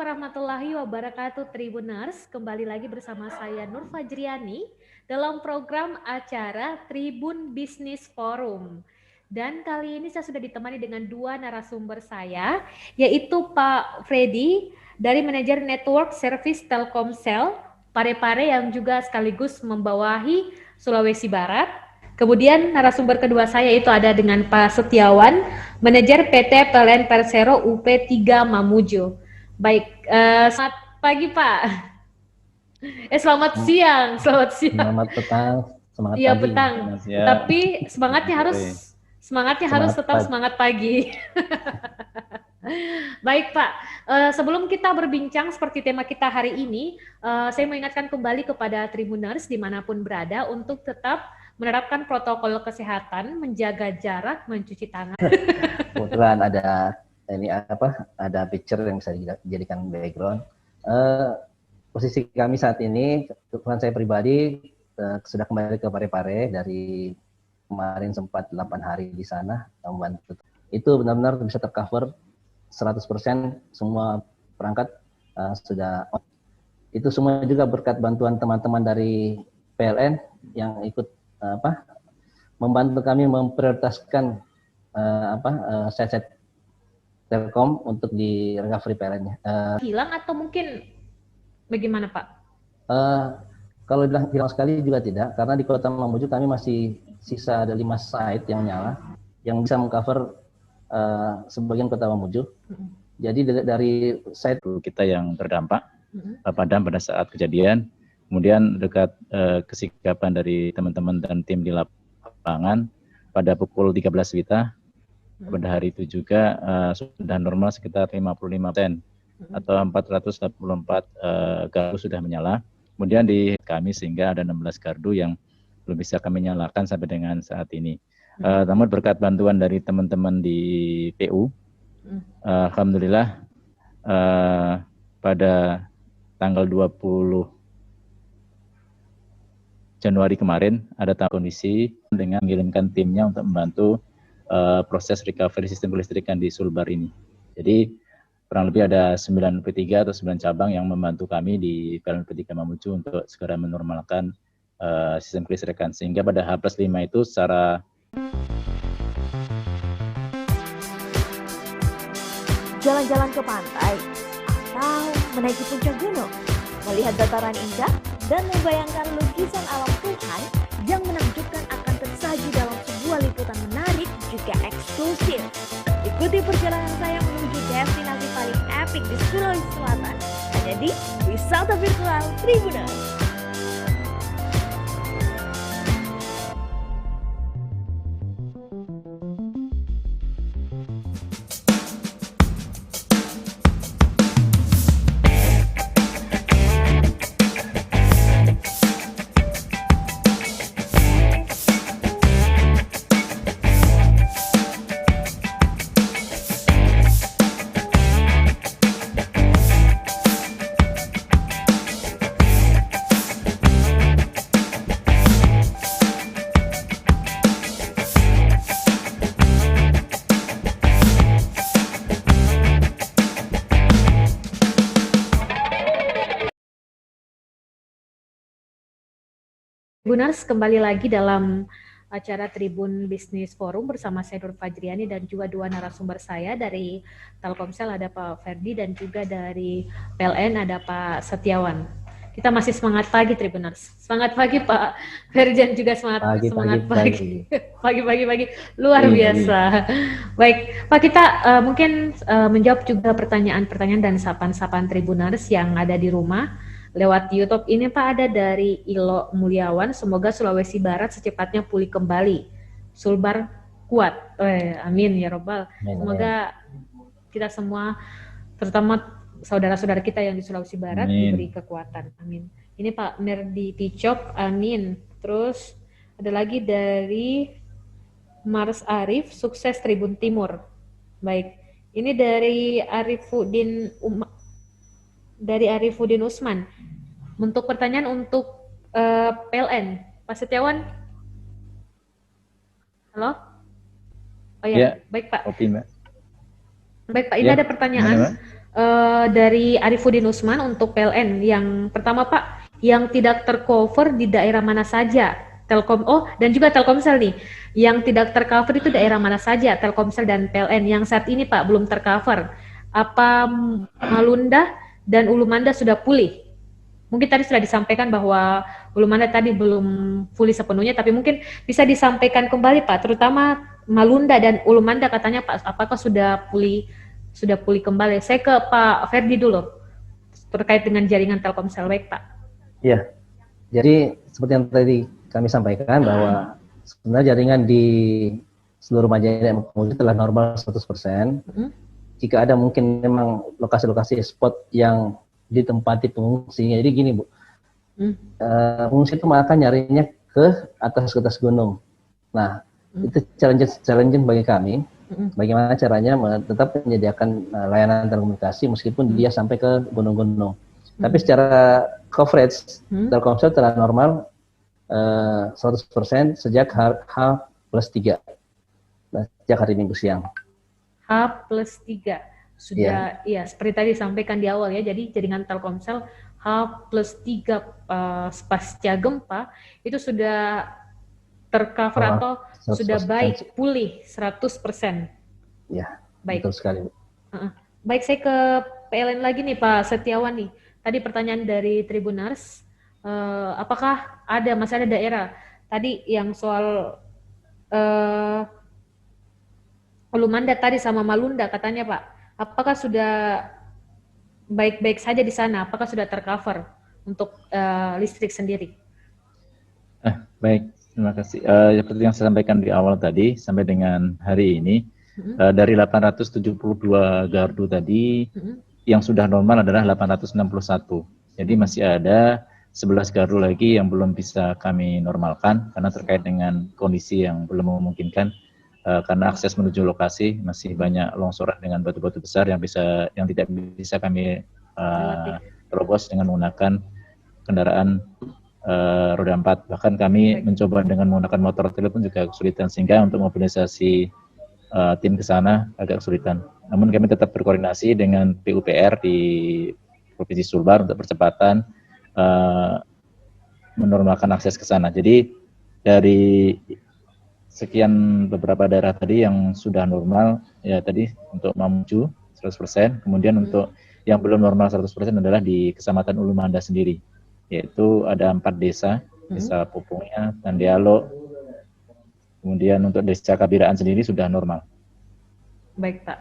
warahmatullahi wabarakatuh Tribuners. Kembali lagi bersama saya Nur Fajriani dalam program acara Tribun Bisnis Forum. Dan kali ini saya sudah ditemani dengan dua narasumber saya, yaitu Pak Freddy dari Manajer Network Service Telkomsel Parepare yang juga sekaligus membawahi Sulawesi Barat. Kemudian narasumber kedua saya itu ada dengan Pak Setiawan, Manajer PT PLN Persero UP3 Mamuju. Baik, selamat pagi Pak. Selamat siang, selamat siang. Selamat petang, semangat Iya pagi. petang. Tapi semangatnya harus tetap pagi. semangat pagi. Baik Pak, sebelum kita berbincang seperti tema kita hari ini, saya mau ingatkan kembali kepada Tribuners dimanapun berada untuk tetap menerapkan protokol kesehatan, menjaga jarak, mencuci tangan. Kebetulan ada picture yang bisa dijadikan background. Posisi kami saat ini, kebetulan saya pribadi sudah kembali ke Parepare dari kemarin sempat 8 hari di sana membantu. Itu benar-benar bisa tercover 100% semua perangkat sudah. Itu semua juga berkat bantuan teman-teman dari PLN yang ikut membantu kami memprioritaskan set Telkom untuk di recovery PLN-nya. Hilang atau mungkin bagaimana Pak? Kalau hilang sekali juga tidak, karena di Kota Mamuju kami masih sisa ada 5 site yang nyala, yang bisa mengcover sebagian Kota Mamuju. Jadi dari site kita yang terdampak padam pada saat kejadian, kemudian dekat kesikapan dari teman-teman dan tim di lapangan pada pukul 13 WITA. Pada hari itu juga sudah normal sekitar 55% atau 484 gardu sudah menyala. Kemudian di kami sehingga ada 16 gardu yang belum bisa kami nyalakan sampai dengan saat ini. Namun berkat bantuan dari teman-teman di PU, alhamdulillah pada tanggal 20 Januari kemarin ada kondisi dengan mengirimkan timnya untuk membantu proses recovery sistem kelistrikan di Sulbar ini. Jadi kurang lebih ada 9 P3 atau 9 cabang yang membantu kami di PLN P3 Mamuju untuk segera menormalkan sistem kelistrikan. Sehingga pada H+5 itu secara jalan-jalan ke pantai atau menaiki puncak gunung, melihat dataran indah dan membayangkan lukisan alam Tuhan yang menakjubkan akan tersaji dalam sebuah liputan menarik juga eksklusif. Ikuti perjalanan saya menuju destinasi paling epik di Sulawesi Selatan, hanya di Wisata Virtual Tribuners. Tribuners, kembali lagi dalam acara Tribun Bisnis Forum bersama saya Nur Fajriani dan juga dua narasumber saya dari Telkomsel, ada Pak Ferdi, dan juga dari PLN ada Pak Setiawan. Kita masih semangat pagi Tribuners. Semangat pagi Pak Ferdi dan juga semangat pagi. Pagi luar biasa. Baik, Pak, kita mungkin menjawab juga pertanyaan-pertanyaan dan sapaan-sapaan Tribuners yang ada di rumah lewat YouTube ini Pak. Ada dari Ilo Mulyawan, semoga Sulawesi Barat secepatnya pulih kembali, Sulbar kuat. Amin ya robbal. Semoga kita semua, terutama saudara-saudara kita yang di Sulawesi Barat, diberi kekuatan. Amin. Ini Pak Merdi Ticok, amin. Terus ada lagi dari Mars Arif, sukses Tribun Timur. Baik, ini dari Arifuddin Usman. Untuk pertanyaan untuk PLN, Pak Setiawan. Halo? Oh ya, baik Pak. Oke, Mbak. Baik Pak, ini ada pertanyaan. dari Arifudin Usman untuk PLN. Yang pertama Pak, yang tidak tercover di daerah mana saja? Telkom, dan juga Telkomsel nih. Yang tidak tercover itu daerah mana saja? Telkomsel dan PLN. Yang saat ini Pak belum tercover. Apa Malunda dan Ulumanda sudah pulih? Mungkin tadi sudah disampaikan bahwa Ulumanda tadi belum pulih sepenuhnya, tapi mungkin bisa disampaikan kembali Pak, terutama Malunda dan Ulumanda katanya Pak, apakah sudah pulih kembali? Saya ke Pak Ferdi dulu terkait dengan jaringan Telkomsel, baik Pak. Iya, jadi seperti yang tadi kami sampaikan bahwa sebenarnya jaringan di seluruh Majene telah normal 100%. Jika ada mungkin memang lokasi-lokasi spot yang ditempati pengungsi. Jadi gini Bu, pengungsi itu malah nyarinya ke atas gunung. Nah, itu challenge bagi kami. Bagaimana caranya tetap menyediakan layanan telekomunikasi meskipun dia sampai ke gunung-gunung. Tapi secara coverage, Telkomsel telah normal 100% sejak H+3. Nah, sejak hari Minggu siang. H+3. Sudah, ya seperti tadi disampaikan di awal ya, jadi jaringan Telkomsel H+3 pasca gempa itu sudah tercover atau 100%. Sudah baik, pulih 100%. Ya, baik. Betul sekali. Baik, saya ke PLN lagi nih Pak Setiawan nih. Tadi pertanyaan dari Tribuners, apakah masih ada daerah tadi yang soal Ulumanda tadi sama Malunda katanya Pak, apakah sudah baik-baik saja di sana? Apakah sudah tercover untuk listrik sendiri? Baik, terima kasih. Seperti yang saya sampaikan di awal tadi, sampai dengan hari ini, dari 872 gardu tadi, yang sudah normal adalah 861. Jadi masih ada 11 gardu lagi yang belum bisa kami normalkan, karena terkait dengan kondisi yang belum memungkinkan. Karena akses menuju lokasi masih banyak longsoran dengan batu-batu besar yang tidak bisa kami terobos dengan menggunakan kendaraan roda 4. Bahkan kami mencoba dengan menggunakan motor trail pun juga kesulitan, sehingga untuk mobilisasi tim ke sana agak kesulitan. Namun kami tetap berkoordinasi dengan PUPR di Provinsi Sulbar untuk percepatan menormalkan akses ke sana. Jadi dari sekian beberapa daerah tadi yang sudah normal, ya tadi untuk Mamuju 100%, kemudian untuk yang belum normal 100% adalah di Kecamatan Ulumanda sendiri, yaitu ada 4 desa, Desa Pupungnya, Tandialo, kemudian untuk Desa Kabiraan sendiri sudah normal. Baik Pak,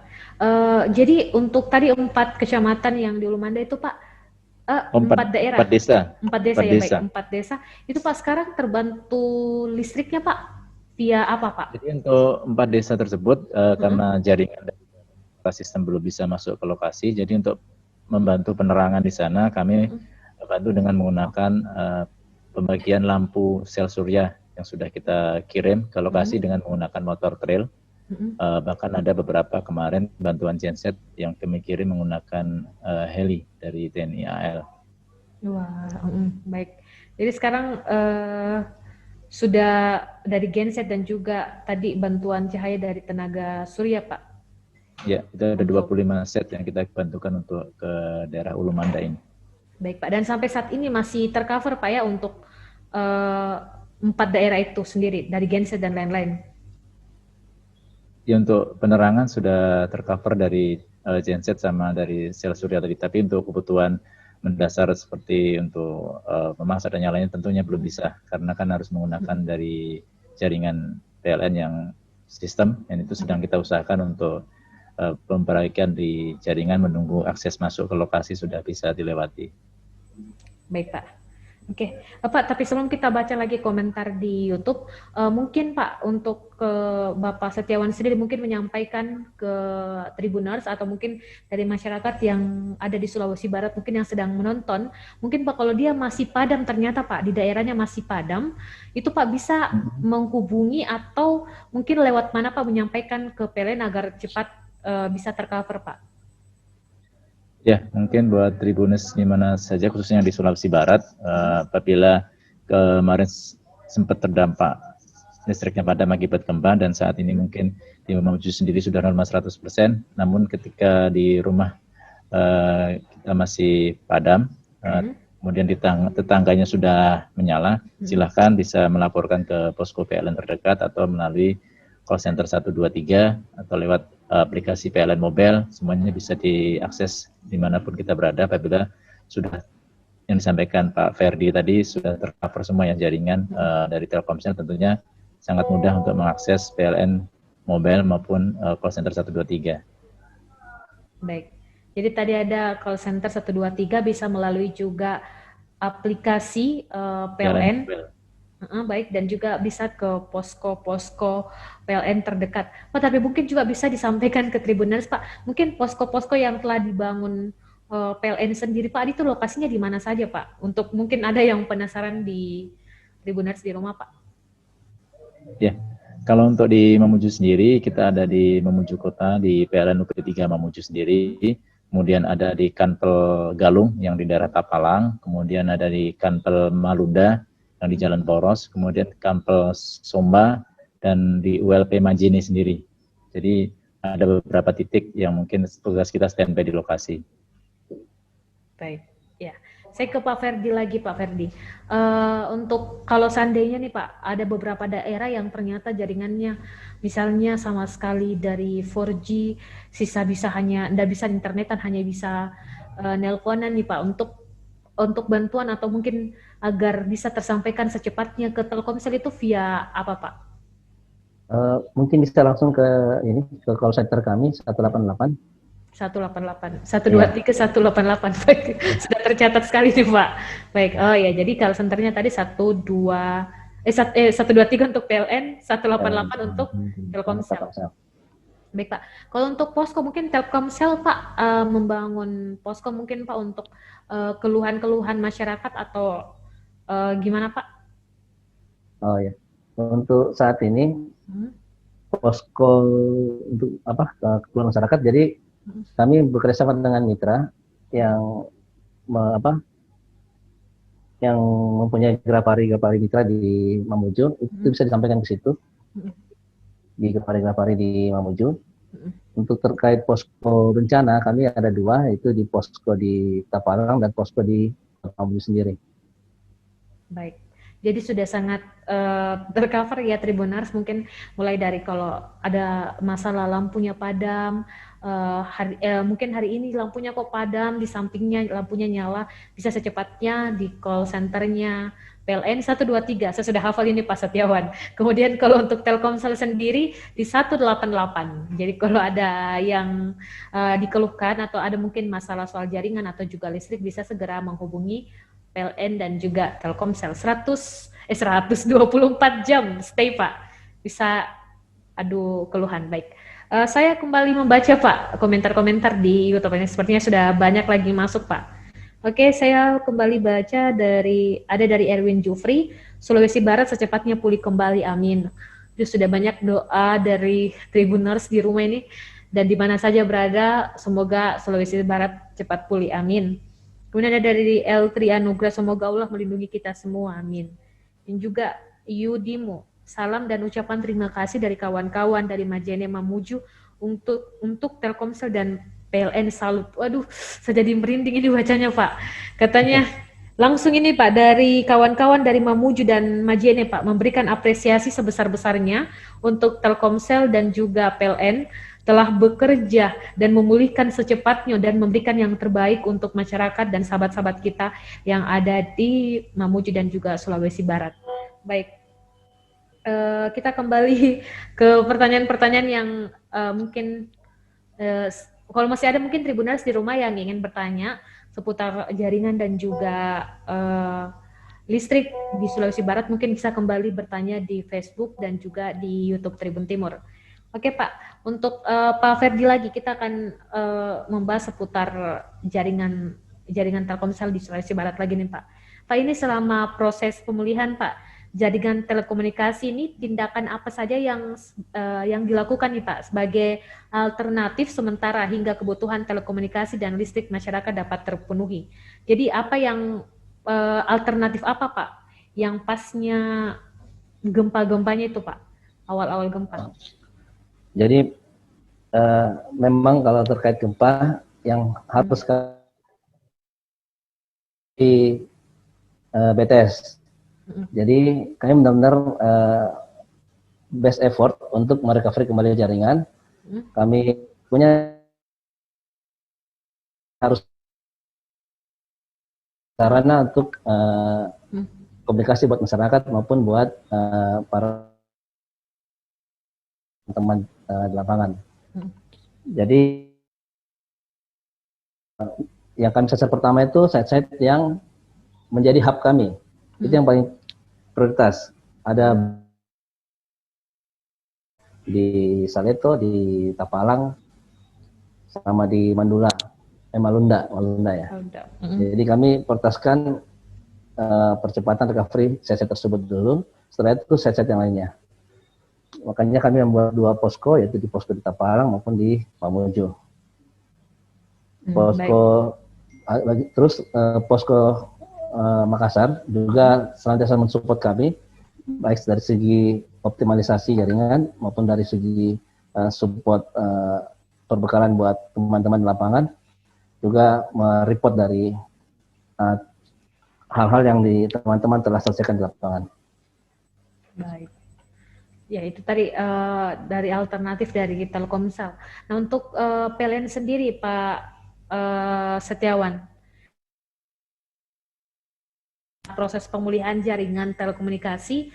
jadi untuk tadi 4 kecamatan yang di Ulumanda itu Pak, 4 daerah? 4 desa. 4 desa ya, baik, 4 desa, itu Pak sekarang terbantu listriknya Pak? Via apa Pak? Jadi untuk 4 desa tersebut karena jaringan dan sistem belum bisa masuk ke lokasi, jadi untuk membantu penerangan di sana kami bantu dengan menggunakan pembagian lampu sel surya yang sudah kita kirim ke lokasi dengan menggunakan motor trail. Bahkan ada beberapa kemarin bantuan genset yang kami kirim menggunakan heli dari TNI AL. Wah, baik. Jadi sekarang sudah dari genset dan juga tadi bantuan cahaya dari tenaga surya Pak? Ya, itu ada 25 set yang kita bantukan untuk ke daerah Ulumanda ini. Baik Pak, dan sampai saat ini masih tercover Pak ya untuk 4 daerah itu sendiri, dari genset dan lain-lain? Ya, untuk penerangan sudah tercover dari genset sama dari sel surya tadi, tapi untuk kebutuhan mendasar seperti untuk memasak dan nyalanya tentunya belum bisa, karena kan harus menggunakan dari jaringan PLN yang sistem, dan itu sedang kita usahakan untuk pemperbaikan di jaringan menunggu akses masuk ke lokasi sudah bisa dilewati. Baik Pak. Oke, Pak, tapi sebelum kita baca lagi komentar di YouTube, mungkin Pak untuk ke Bapak Setiawan sendiri mungkin menyampaikan ke Tribuners atau mungkin dari masyarakat yang ada di Sulawesi Barat mungkin yang sedang menonton, mungkin Pak kalau dia masih padam ternyata Pak di daerahnya masih padam, itu Pak bisa menghubungi atau mungkin lewat mana Pak menyampaikan ke PLN agar cepat bisa tercover Pak? Ya, mungkin buat Tribuners di mana saja, khususnya di Sulawesi Barat, apabila kemarin sempat terdampak listriknya padam akibat gempa, dan saat ini mungkin di Mamuju sendiri sudah normal 100%, namun ketika di rumah kita masih padam, kemudian tetangganya sudah menyala, silahkan bisa melaporkan ke posko PLN terdekat atau melalui call center 123 atau lewat aplikasi PLN Mobile. Semuanya bisa diakses dimanapun kita berada apabila sudah yang disampaikan Pak Ferdi tadi sudah tercover semua ya jaringan dari Telkomsel, tentunya sangat mudah untuk mengakses PLN Mobile maupun call center 123. Baik. Jadi tadi ada call center 123 bisa melalui juga aplikasi PLN. Baik, dan juga bisa ke posko-posko PLN terdekat. Pak, tapi mungkin juga bisa disampaikan ke Tribuners, Pak. Mungkin posko-posko yang telah dibangun PLN sendiri, Pak, itu lokasinya di mana saja, Pak? Untuk mungkin ada yang penasaran di Tribuners di rumah, Pak. Ya, kalau untuk di Mamuju sendiri, kita ada di Mamuju Kota, di PLN UP3 Mamuju sendiri. Kemudian ada di Kanpel Galung yang di daerah Tapalang, kemudian ada di Kanpel Malunda yang di Jalan Poros, kemudian Kanpel Somba, dan di ULP Majene sendiri. Jadi ada beberapa titik yang mungkin tugas kita standby di lokasi. Baik, ya. Saya ke Pak Ferdi lagi, Pak Ferdi. Untuk kalau seandainya nih Pak, ada beberapa daerah yang ternyata jaringannya misalnya sama sekali dari 4G, sisa bisa hanya, nggak bisa internetan, hanya bisa nelponan nih Pak, untuk bantuan atau mungkin agar bisa tersampaikan secepatnya ke Telkomsel itu via apa Pak? Mungkin bisa langsung ke call center kami 188. 188, 123, 188. Baik, sudah tercatat sekali nih Pak. Baik, oh ya, jadi call centernya tadi 123 untuk PLN, 188 untuk Telkomsel. Baik Pak, kalau untuk posko mungkin Telkomsel Pak membangun posko mungkin Pak untuk keluhan-keluhan masyarakat atau gimana Pak? Oh ya, untuk saat ini posko untuk keluhan masyarakat, jadi kami bekerjasama dengan mitra yang mempunyai grapari mitra di Mamuju, itu bisa disampaikan ke situ di grapari di Mamuju. Untuk terkait posko bencana kami ada 2, itu di posko di Tapalang dan posko di Mamuju sendiri. Baik, jadi sudah sangat tercover ya Tribuners, mungkin mulai dari kalau ada masalah lampunya padam, mungkin hari ini lampunya kok padam, di sampingnya lampunya nyala, bisa secepatnya di call centernya PLN 123, saya sudah hafal ini Pak Setiawan. Kemudian kalau untuk Telkomsel sendiri di 188, jadi kalau ada yang dikeluhkan atau ada mungkin masalah soal jaringan atau juga listrik, bisa segera menghubungi PLN dan juga Telkomsel 124 jam stay Pak, bisa adu keluhan. Baik, saya kembali membaca Pak komentar-komentar di YouTube ini, sepertinya sudah banyak lagi masuk Pak. Oke, saya kembali baca dari Erwin Jufri, Sulawesi Barat secepatnya pulih kembali, amin. Itu sudah banyak doa dari Tribuners di rumah ini dan di mana saja berada, semoga Sulawesi Barat cepat pulih, amin. Kemudian ada dari L3 Anugrah, semoga Allah melindungi kita semua, amin. Dan juga Yudimo, salam dan ucapan terima kasih dari kawan-kawan dari Majene Mamuju untuk Telkomsel dan PLN, salut. Waduh, saya jadi merinding ini bacanya Pak. Katanya langsung ini Pak dari kawan-kawan dari Mamuju dan Majene Pak, memberikan apresiasi sebesar-besarnya untuk Telkomsel dan juga PLN telah bekerja dan memulihkan secepatnya dan memberikan yang terbaik untuk masyarakat dan sahabat-sahabat kita yang ada di Mamuju dan juga Sulawesi Barat. Baik, kita kembali ke pertanyaan-pertanyaan yang mungkin kalau masih ada mungkin Tribuners di rumah yang ingin bertanya seputar jaringan dan juga listrik di Sulawesi Barat, mungkin bisa kembali bertanya di Facebook dan juga di YouTube Tribun Timur. Oke Pak, untuk Pak Ferdi lagi kita akan membahas seputar jaringan Telkomsel di Sulawesi Barat lagi nih Pak. Pak, ini selama proses pemulihan Pak, jaringan telekomunikasi ini tindakan apa saja yang dilakukan nih Pak sebagai alternatif sementara hingga kebutuhan telekomunikasi dan listrik masyarakat dapat terpenuhi. Jadi apa yang alternatif apa Pak yang pasnya gempa-gempanya itu Pak, awal-awal gempa? Jadi memang kalau terkait gempa yang harus di BTS. Jadi kami benar-benar best effort untuk merecovery kembali jaringan. Kami punya harus sarana untuk komunikasi buat masyarakat maupun buat para teman di lapangan. Jadi yang kami sasar pertama itu site-site yang menjadi hub kami. Itu yang paling prioritas. Ada di Saleto, di Tapalang, sama di Malunda ya. Jadi kami prioritaskan percepatan recovery set-set tersebut dulu. Setelah itu set-set yang lainnya. Makanya kami membuat 2 posko, yaitu di posko di Tapalang maupun di Mamuju. Posko terus posko Makassar juga senantiasa mensupport kami, baik dari segi optimalisasi jaringan maupun dari segi support perbekalan buat teman-teman di lapangan, juga mereport dari hal-hal yang teman-teman telah selesaikan di lapangan. Baik. Ya, itu tadi dari alternatif dari Telkomsel. Nah, untuk PLN sendiri, Pak Setiawan, proses pemulihan jaringan telekomunikasi,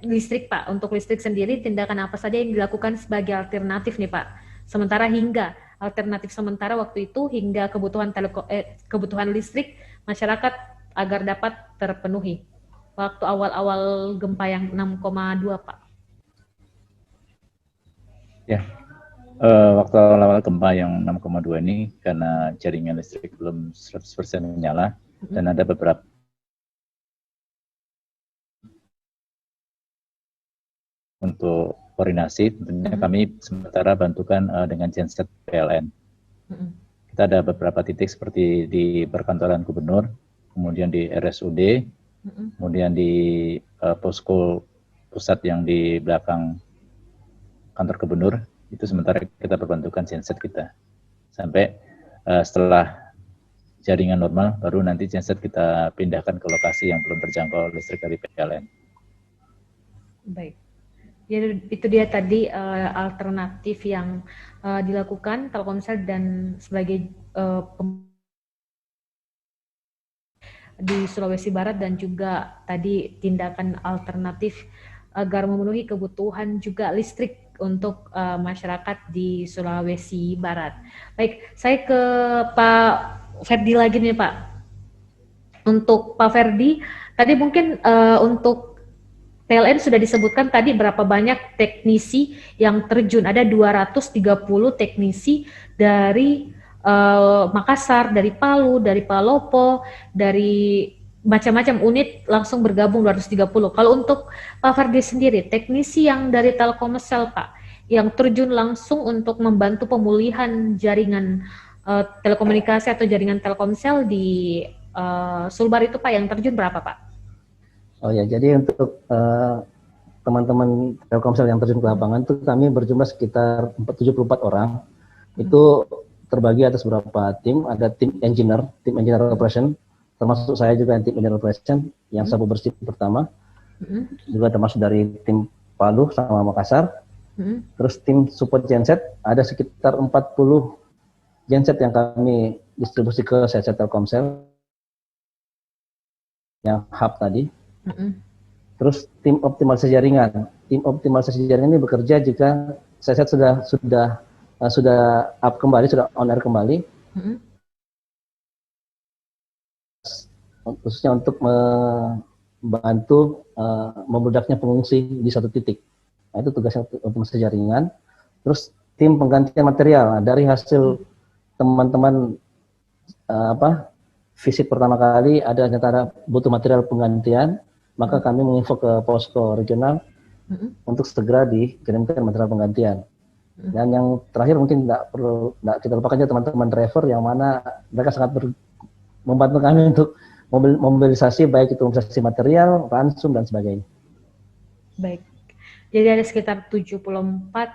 listrik Pak, untuk listrik sendiri tindakan apa saja yang dilakukan sebagai alternatif nih Pak? Sementara hingga alternatif sementara waktu itu hingga kebutuhan listrik masyarakat agar dapat terpenuhi waktu awal-awal gempa yang 6,2 Pak. Ya, waktu awal-awal gempa yang 6,2 ini karena jaringan listrik belum 100% menyala dan ada beberapa untuk koordinasi, tentunya kami sementara bantukan dengan genset PLN. Kita ada beberapa titik seperti di perkantoran gubernur, kemudian di RSUD, kemudian di posko pusat yang di belakang kantor gubernur, itu sementara kita perbantukan genset kita. Sampai setelah jaringan normal, baru nanti genset kita pindahkan ke lokasi yang belum terjangkau listrik dari PLN. Baik. Jadi itu dia tadi alternatif yang dilakukan Telkomsel dan sebagai di Sulawesi Barat, dan juga tadi tindakan alternatif agar memenuhi kebutuhan juga listrik untuk masyarakat di Sulawesi Barat. Baik, saya ke Pak Ferdi lagi nih Pak. Untuk Pak Ferdi, tadi mungkin untuk PLN sudah disebutkan tadi berapa banyak teknisi yang terjun. Ada 230 teknisi dari Makassar, dari Palu, dari Palopo, dari macam-macam unit langsung bergabung 230. Kalau untuk Pak Ferdi sendiri, teknisi yang dari Telkomsel Pak, yang terjun langsung untuk membantu pemulihan jaringan telekomunikasi atau jaringan Telkomsel di Sulbar itu Pak, yang terjun berapa Pak? Oh ya, jadi untuk teman-teman Telkomsel yang terjun ke lapangan itu kami berjumlah sekitar 74 orang. Itu terbagi atas beberapa tim. Ada tim engineer operation, termasuk saya juga tim engineer operation yang sabu bersih pertama. Juga termasuk dari tim Palu sama Makassar. Terus tim support genset, ada sekitar 40 genset yang kami distribusi ke set-set Telkomsel yang hub tadi. Terus tim optimalisasi jaringan. Tim optimalisasi jaringan ini bekerja jika set sudah up kembali, sudah on air kembali. Khususnya untuk membantu memudahnya pengungsi di satu titik. Nah, itu tugasnya optimalisasi jaringan. Terus tim penggantian material. Nah, dari hasil teman-teman visit pertama kali ada butuh material penggantian, maka kami menginfo ke posko regional untuk segera dikirimkan material penggantian. Dan yang terakhir mungkin tidak kita lupakan juga teman-teman driver yang mana mereka sangat membantu kami untuk mobilisasi, baik itu mobilisasi material, ransum dan sebagainya. Baik. Jadi ada sekitar 74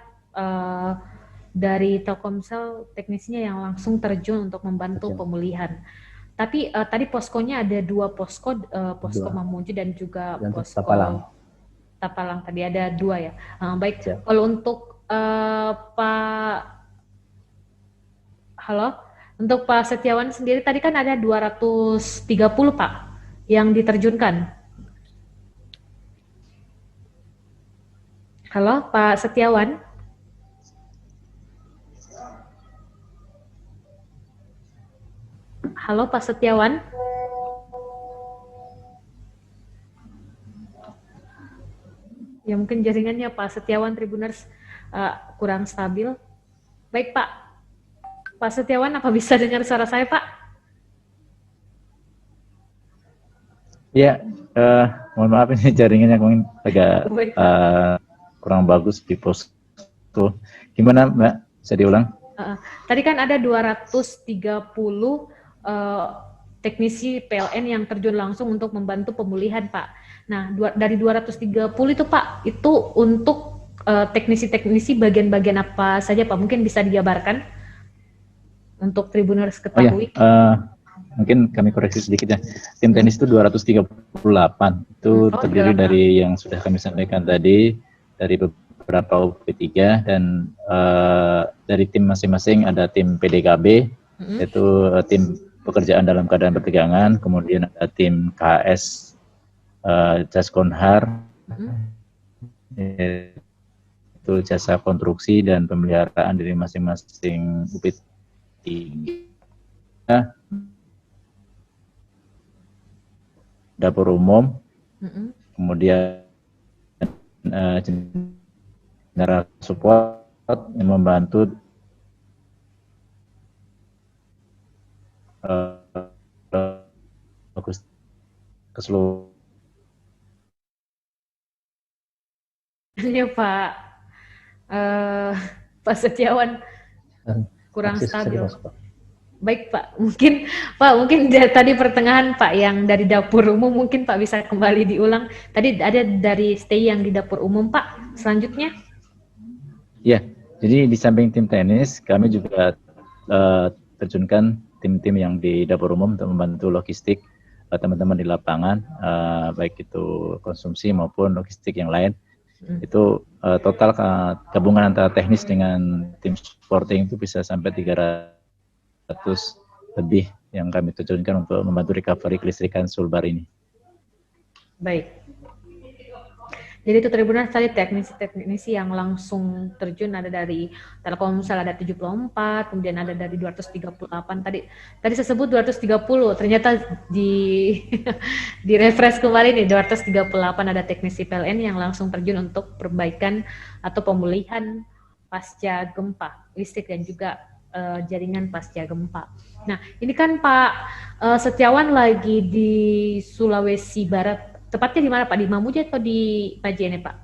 dari Telkomsel teknisinya yang langsung terjun untuk membantu pemulihan. Tapi tadi poskonya ada 2 posko, posko Mamuju dan juga posko Tapalang tadi ada 2 ya. Baik, kalau untuk untuk Pak Setiawan sendiri tadi kan ada 230 Pak yang diterjunkan. Halo Pak Setiawan. Halo Pak Setiawan. Ya mungkin jaringannya Pak Setiawan Tribuners kurang stabil. Baik Pak. Pak Setiawan, apa bisa dengar suara saya Pak? Ya, mohon maaf ini jaringannya mungkin agak kurang bagus di posko. Gimana Mbak? Bisa diulang? Tadi kan ada 230 teknisi PLN yang terjun langsung untuk membantu pemulihan Pak. Nah, dari 230 itu Pak, itu untuk teknisi-teknisi bagian-bagian apa saja Pak? Mungkin bisa dijabarkan untuk Tribuners ketahui. Mungkin kami koreksi sedikit ya. Tim teknis itu 238. Itu terdiri dari yang sudah kami sampaikan tadi, dari beberapa UP3 dan dari tim masing-masing ada tim PDKB, yaitu tim pekerjaan dalam keadaan bertegangan, kemudian ada tim KS Jaskonhar, yaitu jasa konstruksi dan pemeliharaan dari masing-masing UP3. Dapur umum, kemudian general support yang membantu keseluruhan. Ya Pak, Pak Setiawan kurang stabil. Baik Pak, mungkin tadi pertengahan Pak yang dari dapur umum mungkin Pak bisa kembali diulang. Tadi ada dari stay yang di dapur umum Pak. Selanjutnya? Ya, jadi di samping tim tenis kami juga terjunkan tim-tim yang di dapur umum untuk membantu logistik teman-teman di lapangan, baik itu konsumsi maupun logistik yang lain. Itu total gabungan antara teknis dengan tim supporting itu bisa sampai 300 lebih yang kami terjunkan untuk membantu recovery kelistrikan Sulbar ini. Baik. Jadi itu Tribuners tadi teknisi yang langsung terjun ada dari Telkomsel ada 74, kemudian ada dari 238. Tadi saya sebut 230, ternyata di refresh kemarin nih 238 ada teknisi PLN yang langsung terjun untuk perbaikan atau pemulihan pasca gempa listrik dan juga jaringan pasca gempa. Nah, ini kan Pak Setiawan lagi di Sulawesi Barat. Tepatnya di mana Pak? Di Mamuju atau di Pajene Pak?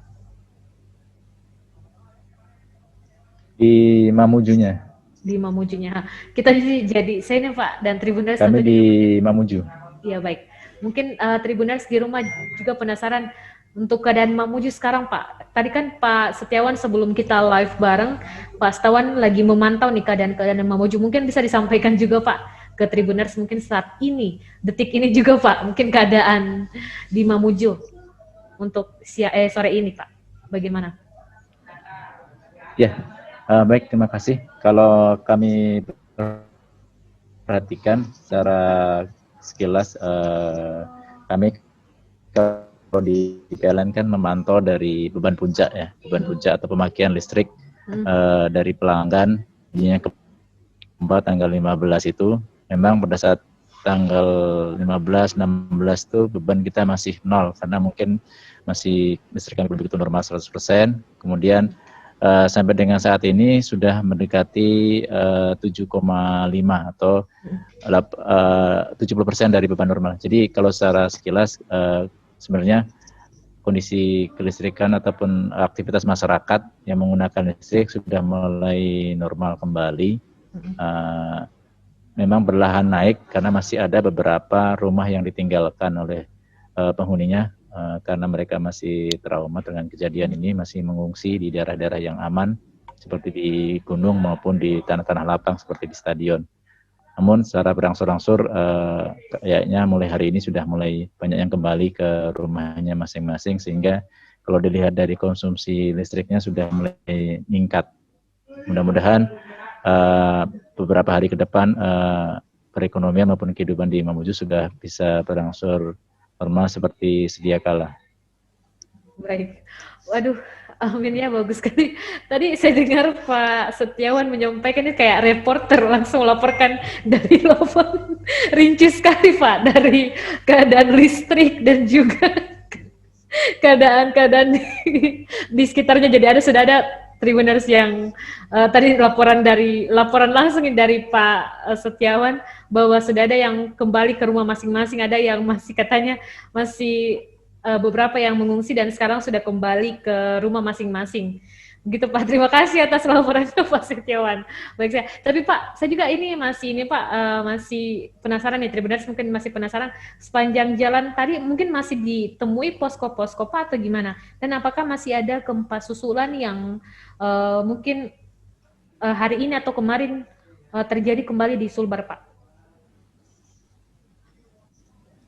Di Mamujunya. Di Mamujunya. Kita jadi saya nih Pak dan Tribuners. Kami di Mamuju. Iya baik. Mungkin Tribuners di rumah juga penasaran untuk keadaan Mamuju sekarang Pak. Tadi kan Pak Setiawan sebelum kita live bareng, Pak Setiawan lagi memantau nih keadaan Mamuju. Mungkin bisa disampaikan juga Pak ke Tribuners mungkin saat ini, detik ini juga Pak, mungkin keadaan di Mamuju untuk sore ini Pak, bagaimana? Ya, baik, terima kasih. Kalau kami perhatikan secara sekilas, kami kalau di PLN kan memantau dari beban puncak ya, beban puncak atau pemakaian listrik dari pelanggan, jadinya gempa tanggal 15 itu. Memang pada saat tanggal 15, 16 itu beban kita masih nol karena mungkin masih listrik kami belum begitu normal 100%. Kemudian sampai dengan saat ini sudah mendekati 7,5 atau 70% dari beban normal. Jadi kalau secara sekilas sebenarnya kondisi kelistrikan ataupun aktivitas masyarakat yang menggunakan listrik sudah mulai normal kembali. Memang berlahan naik karena masih ada beberapa rumah yang ditinggalkan oleh penghuninya karena mereka masih trauma dengan kejadian ini, masih mengungsi di daerah-daerah yang aman seperti di gunung maupun di tanah-tanah lapang seperti di stadion. Namun secara berangsur-angsur kayaknya mulai hari ini sudah mulai banyak yang kembali ke rumahnya masing-masing, sehingga kalau dilihat dari konsumsi listriknya sudah mulai meningkat. Mudah-mudahan beberapa hari ke depan perekonomian maupun kehidupan di Mamuju sudah bisa berangsur normal seperti sedia kala. Baik, waduh, amin ya, bagus sekali. Tadi saya dengar Pak Setiawan menyampaikan ini kayak reporter langsung laporkan dari lapangan, rinci sekali Pak, dari keadaan listrik dan juga keadaan-keadaan di sekitarnya. Jadi sudah ada Tribuners yang tadi laporan langsung dari Pak Setiawan bahwa sudah ada yang kembali ke rumah masing-masing, ada yang masih katanya masih beberapa yang mengungsi dan sekarang sudah kembali ke rumah masing-masing. Begitu Pak, terima kasih atas laporannya Pak Setiawan. Baik, tapi Pak, saya juga masih penasaran nih, Tribuners mungkin masih penasaran, sepanjang jalan tadi mungkin masih ditemui posko-posko Pak atau gimana? Dan apakah masih ada gempa susulan yang mungkin hari ini atau kemarin terjadi kembali di Sulbar Pak?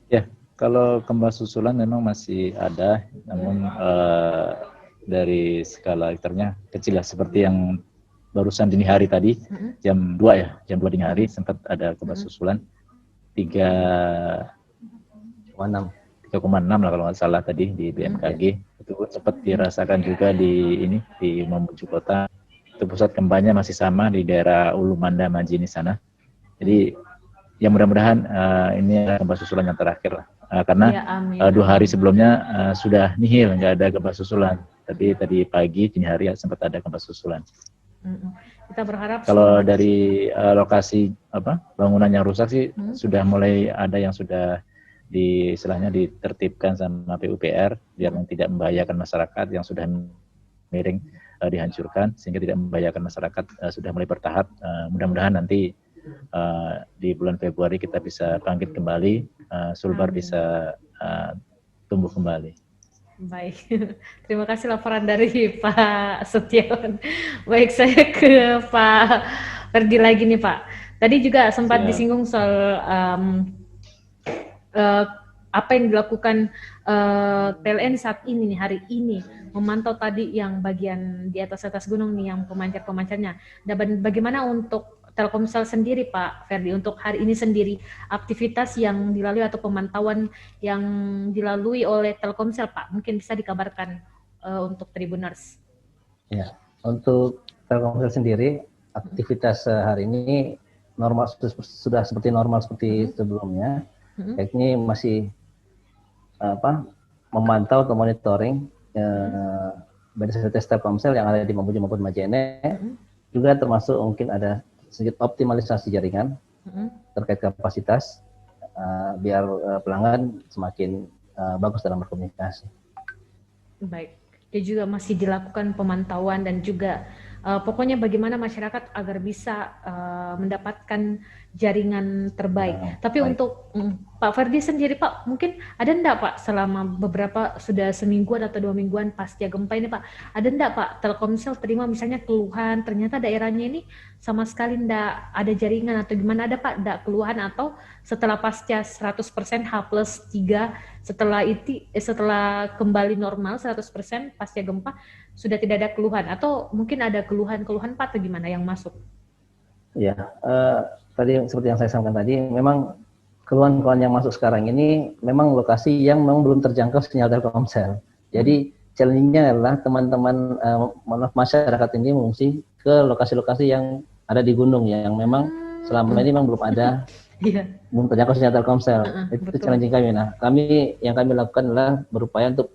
Ya, kalau gempa susulan memang masih ada, namun dari skala Richternya kecil lah, seperti yang barusan dini hari tadi, jam 2 dini hari sempat ada gempa susulan 3,6 lah kalau nggak salah tadi di BMKG. Itu sempat dirasakan juga di Mamuju Kota. Itu pusat gempanya masih sama di daerah Ulu Manda Majini sana. Jadi ya mudah-mudahan ini adalah gempa susulan yang terakhir lah. Karena ya, 2 hari sebelumnya sudah nihil, nggak ada gempa susulan. Tapi tadi pagi, dini hari sempat ada gempa susulan. Kita berharap kalau dari lokasi bangunan yang rusak sih sudah mulai ada yang sudah istilahnya ditertibkan sama PUPR biar tidak membahayakan masyarakat, yang sudah miring dihancurkan sehingga tidak membahayakan masyarakat, sudah mulai bertahap. Mudah-mudahan nanti di bulan Februari kita bisa bangkit kembali, Sulbar bisa tumbuh kembali. Baik, terima kasih laporan dari Pak Setiawan. Baik, saya ke Pak Ferdi lagi nih Pak. Tadi juga sempat disinggung soal apa yang dilakukan PLN saat ini nih, hari ini, memantau tadi yang bagian di atas gunung nih, yang pemancar-pemancarnya. Dan bagaimana untuk Telkomsel sendiri Pak Ferdi, untuk hari ini sendiri aktivitas yang dilalui atau pemantauan yang dilalui oleh Telkomsel Pak, mungkin bisa dikabarkan untuk Tribuners. Ya, untuk Telkomsel sendiri aktivitas hari ini normal, sudah seperti normal seperti sebelumnya. Ini masih memantau atau monitoring BDSTS Telkomsel yang ada di Mamuju maupun Majene, juga termasuk mungkin ada sedikit optimalisasi jaringan terkait kapasitas biar pelanggan semakin bagus dalam berkomunikasi. Baik, dia juga masih dilakukan pemantauan dan juga pokoknya bagaimana masyarakat agar bisa mendapatkan jaringan terbaik. Tapi baik. Untuk Pak Ferdi sendiri Pak, mungkin ada enggak Pak selama beberapa sudah semingguan atau 2 mingguan pasca gempa ini Pak, ada enggak Pak Telkomsel terima misalnya keluhan ternyata daerahnya ini sama sekali enggak ada jaringan atau gimana, ada Pak enggak keluhan, atau setelah pasca 100% H+3 setelah kembali normal 100% pasca gempa sudah tidak ada keluhan, atau mungkin ada keluhan-keluhan Pak atau gimana yang masuk? Ya, tadi seperti yang saya sampaikan tadi, memang keluhan-keluhan yang masuk sekarang ini memang lokasi yang memang belum terjangkau sinyal Telkomsel. Jadi challenge-nya adalah teman-teman masyarakat ini mengungsi ke lokasi-lokasi yang ada di gunung yang memang selama ini memang belum ada, belum terjangkau sinyal Telkomsel. Itu challenge kami. Nah, yang kami lakukan adalah berupaya untuk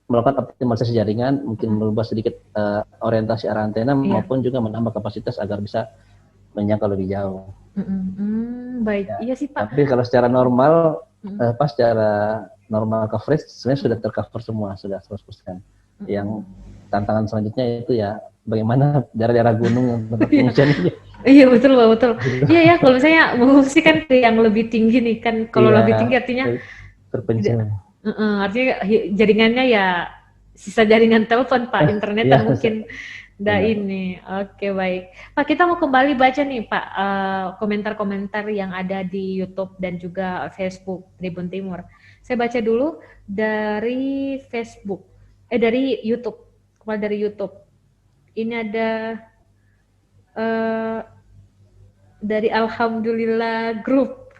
melakukan optimalisasi jaringan, mungkin merubah sedikit orientasi arah antena maupun juga menambah kapasitas agar bisa menjangkau lebih jauh. Baik, ya. Iya sih Pak. Tapi kalau secara normal, secara normal coverage sebenarnya sudah tercover semua, sudah 100%. Yang tantangan selanjutnya itu ya bagaimana daerah-daerah gunung yang pengungsian ini. Iya betul Pak, betul. Iya ya, kalau misalnya mengungsi kan ke yang lebih tinggi nih kan, kalau lebih tinggi artinya terpencil. Artinya jaringannya ya sisa jaringan telepon Pak, internetnya mungkin Ini, oke baik. Pak, kita mau kembali baca nih Pak komentar-komentar yang ada di YouTube dan juga Facebook Tribun Timur. Saya baca dulu dari Facebook, dari YouTube, kembali dari YouTube. Ini ada dari Alhamdulillah Group.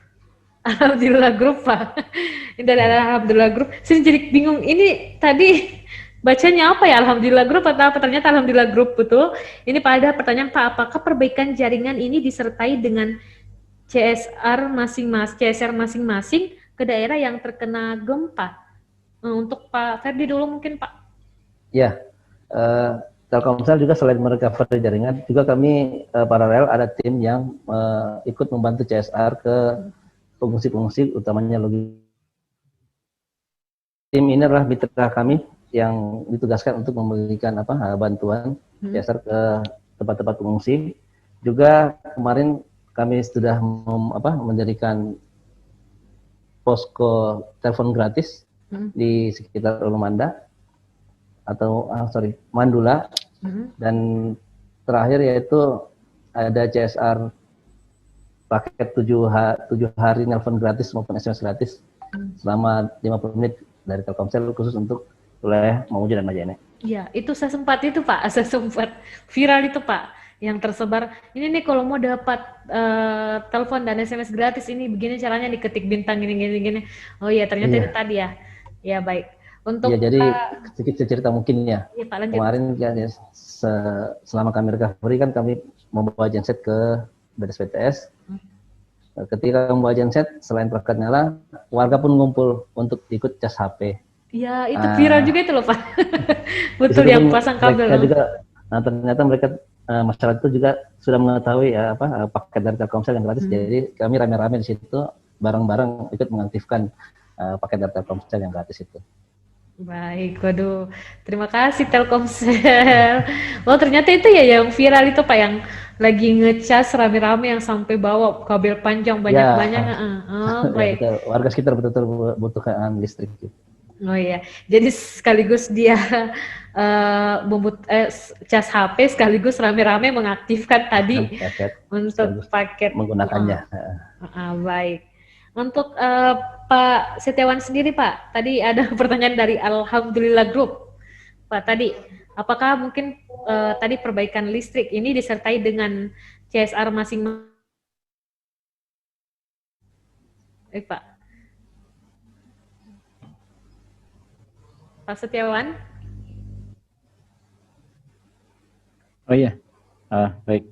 Alhamdulillah Group Pak. Ini dari Alhamdulillah Group. Saya jadi bingung. Ini tadi bacanya apa ya? Alhamdulillah Group atau apa? Ternyata Alhamdulillah Group, betul. Ini Pak, ada pertanyaan Pak, apakah perbaikan jaringan ini disertai dengan CSR masing-masing ke daerah yang terkena gempa? Untuk Pak Ferdi dulu mungkin Pak. Ya, Telkomsel juga selain merecovery jaringan, juga kami paralel ada tim yang ikut membantu CSR ke pengungsi-pengungsi, utamanya logistik. Tim ini adalah mitra kami yang ditugaskan untuk memberikan bantuan CSR ke tempat-tempat pengungsi. Juga kemarin kami sudah mendirikan posko telepon gratis di sekitar Ulumanda atau Mandula, dan terakhir yaitu ada CSR paket 7 hari nelpon gratis maupun SMS gratis selama 50 menit dari Telkomsel khusus untuk wilayah Mamuju dan Majene. Iya, itu saya sempat viral itu Pak, yang tersebar. Ini nih kalau mau dapat telepon dan SMS gratis ini begini caranya, diketik bintang gini. Oh iya, ternyata itu tadi ya. Ya baik. Untuk ya, jadi sedikit cerita mungkin ya. Iya, Pak, lanjut. Kemarin ya, selama kami recovery kan kami membawa genset ke BDS. Ketika membawa genset, selain perangkat nyala, warga pun ngumpul untuk ikut cas HP. Iya, itu viral juga itu loh Pak. Betul, yang pasang kabel. Juga, ternyata mereka masyarakat itu juga sudah mengetahui paket dari Telkomsel yang gratis. Jadi kami rame-rame di situ bareng-bareng ikut mengaktifkan paket dari Telkomsel yang gratis itu. Baik, waduh, terima kasih Telkomsel. Oh, ternyata itu ya yang viral itu Pak, yang lagi ngecas rame-rame yang sampai bawa kabel panjang banyak-banyak. Baik. Ya, warga sekitar betul-betul membutuhkan listrik. Oh iya, jadi sekaligus dia cas HP, sekaligus rame-rame mengaktifkan tadi untuk paket menggunakannya. Baik. Untuk Pak Setiawan sendiri Pak, tadi ada pertanyaan dari Alhamdulillah Group. Pak, tadi apakah mungkin tadi perbaikan listrik ini disertai dengan CSR masing-masing? Pak. Pak Setiawan? Oh iya, baik.